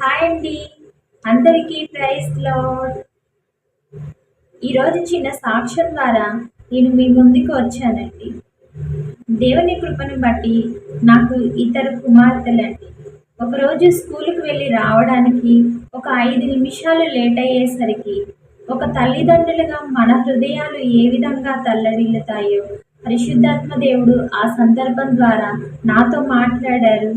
Hi అండి. అందరికీ praise lord. ఈరోజు చిన్న సాక్ష్యం ద్వారా నేను మీ ముందుకు వచ్చానండి. దేవుని కృపను బట్టి నాకు ఇద్దరు కుమార్తెలండి. ఒకరోజు స్కూలుకి వెళ్ళి రావడానికి ఒక 5 నిమిషాలు లేట్ అయ్యేసరికి ఒక తల్లిదండ్రులుగా మన హృదయాలు ఏ విధంగా తల్లడిల్లుతాయో పరిశుద్ధాత్మ దేవుడు ఆ సందర్భం ద్వారా నాతో మాట్లాడారు.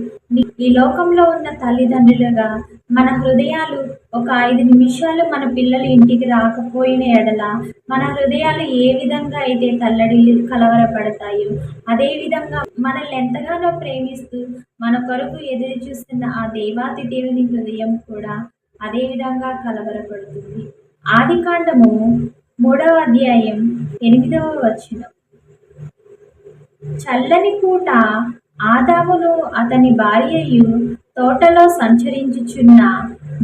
ఈ లోకంలో ఉన్న తల్లిదండ్రులుగా మన హృదయాలు ఒక 5 నిమిషాలు మన పిల్లలు ఇంటికి రాకపోయిన ఎడల మన హృదయాలు ఏ విధంగా అయితే తల్లడిల్లి కలవరపడతాయో, అదేవిధంగా మనల్ని ఎంతగానో ప్రేమిస్తూ మన కొరకు ఎదురు చూస్తున్న ఆ దేవాతి దేవుని హృదయం కూడా అదే విధంగా కలవరపడుతుంది. ఆదికాండము 3వ అధ్యాయం 8వ వచనం. చల్లని పూట ఆదామును అతని భార్యయు తోటలో సంచరించుచున్న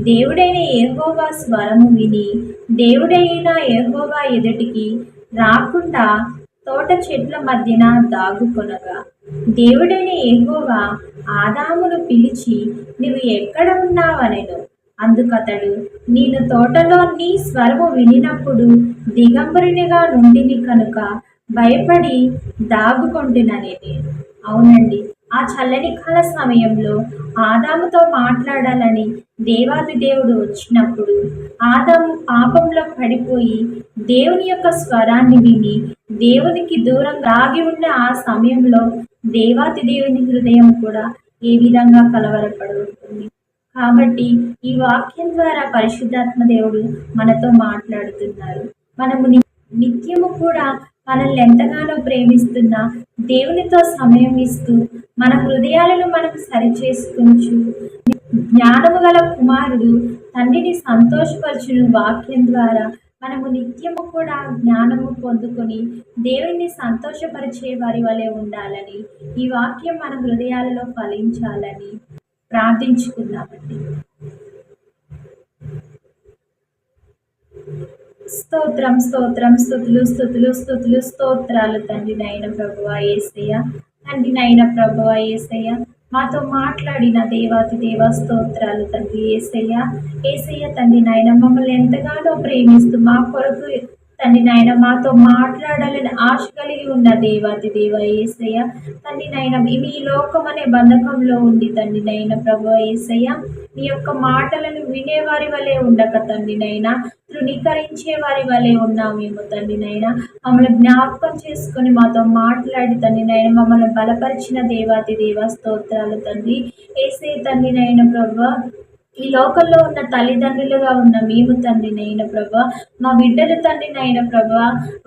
దేవుడైన యెహోవా స్వరము విని దేవుడైన యెహోవా ఎదుటికి రాకుండా తోట చెట్ల మధ్యన దాగుకొనగా దేవుడైన యెహోవా ఆదామును పిలిచి, నీవు ఎక్కడ ఉన్నావనెను. అందుకతడు, నేను తోటలో నీ స్వరము వినినప్పుడు దిగంబరునిగా నుండిని కనుక భయపడి దాగుకొంటిననేది. అవునండి, ఆ చల్లని కాల సమయంలో ఆదాముతో మాట్లాడాలని దేవాది దేవుడు వచ్చినప్పుడు ఆదాము పాపంలో పడిపోయి దేవుని యొక్క స్వరాన్ని విని దేవునికి దూరం ఆగి ఉన్న ఆ సమయంలో దేవాతి దేవుని హృదయం కూడా ఏ విధంగా కలవరపడి ఉంటుంది. కాబట్టి ఈ వాక్యం ద్వారా పరిశుద్ధాత్మ దేవుడు మనతో మాట్లాడుతున్నారు. మనము నిత్యము కూడా మనల్ని ఎంతగానో ప్రేమిస్తున్న దేవునితో సమయం ఇస్తూ మన హృదయాలను మనం సరిచేసుకుంటూ జ్ఞానము గల కుమారుడు తండ్రిని సంతోషపరచును వాక్యం ద్వారా మనము నిత్యము కూడా జ్ఞానము పొందుకొని దేవుని సంతోషపరిచే వారి వలె ఉండాలని, ఈ వాక్యం మన హృదయాలలో ఫలించాలని ప్రార్థించుకుందామండి. స్తోత్రం స్తోత్రం స్తుతులు స్తుతులు స్తుతులు స్తోత్రాలు తండ్రి నైన ప్రభువా యేసయ్య. తండ్రి నైన ప్రభువా యేసయ్య, మాతో మాట్లాడిన దేవాతి దేవ స్తోత్రాలు తండ్రి యేసయ్య. యేసయ్య తండ్రి నాయన మమ్మల్ని ఎంతగానో ప్రేమిస్తూ మా కొరకు తండ్రి నాయన మాతో మాట్లాడాలని ఆశ కలిగి ఉన్న దేవాతి దేవ యేసయ్య. తండ్రి నాయన ఈ లోకం అనే బంధకంలో ఉండి తండ్రి నాయన ప్రభువా యేసయ్య, మీ యొక్క మాటలను వినేవారి వలె ఉండక తండ్రి నైనా తృణీకరించే వారి వలె ఉన్నామేమో తండ్రి నైనా. మమ్మల్ని జ్ఞాపకం చేసుకొని మాతో మాట్లాడి తండ్రి నైనా మమ్మల్ని బలపరిచిన దేవాతి దేవ స్తోత్రాలు తండ్రి యేసే. తండ్రి నైనా ప్రభువా, ఈ లోకంలో ఉన్న తల్లిదండ్రులుగా ఉన్న మేము తండ్రి నైన ప్రభా, మా బిడ్డలు తండ్రి నైన ప్రభా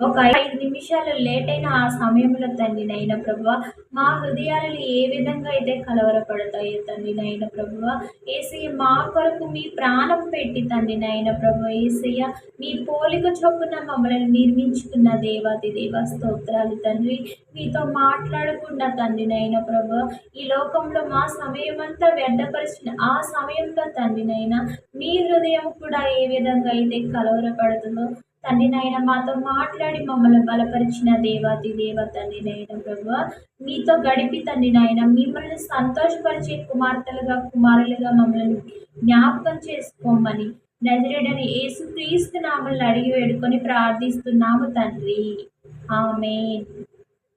ఒక 5 నిమిషాలు లేట్ అయిన ఆ సమయంలో తండ్రి నైన ప్రభా మా హృదయాలను ఏ విధంగా అయితే కలవరపడతాయో తండ్రి నైన ప్రభువా యేసయ్య, మా కొరకు మీ ప్రాణం పెట్టి తండ్రి నైన ప్రభు యేసయ్య, మీ పోలిక చొప్పున మమ్మల్ని నిర్మించుకున్న దేవాతి దేవ స్తోత్రాలు తండ్రి. మీతో మాట్లాడకుండా తండ్రి నైన ప్రభు ఈ లోకంలో మా సమయం అంతా వ్యర్థపరిచిన ఆ సమయంలో తండ్రి నైనా మీ హృదయం కూడా ఏ విధంగా అయితే కలవరపడుతుందో తండ్రి నైనా మాతో మాట్లాడి మమ్మల్ని బలపరిచిన దేవాతి దేవ తండ్రి నైనా ప్రభువా, మీతో గడిపి తండ్రి నాయన మిమ్మల్ని సంతోషపరిచే కుమార్తెలుగా కుమారులుగా మమ్మల్ని జ్ఞాపకం చేసుకోమని నజరేయుడైన యేసుక్రీస్తు నామములో అడిగి వేడుకొని ప్రార్థిస్తున్నాము తండ్రి. ఆమేన్.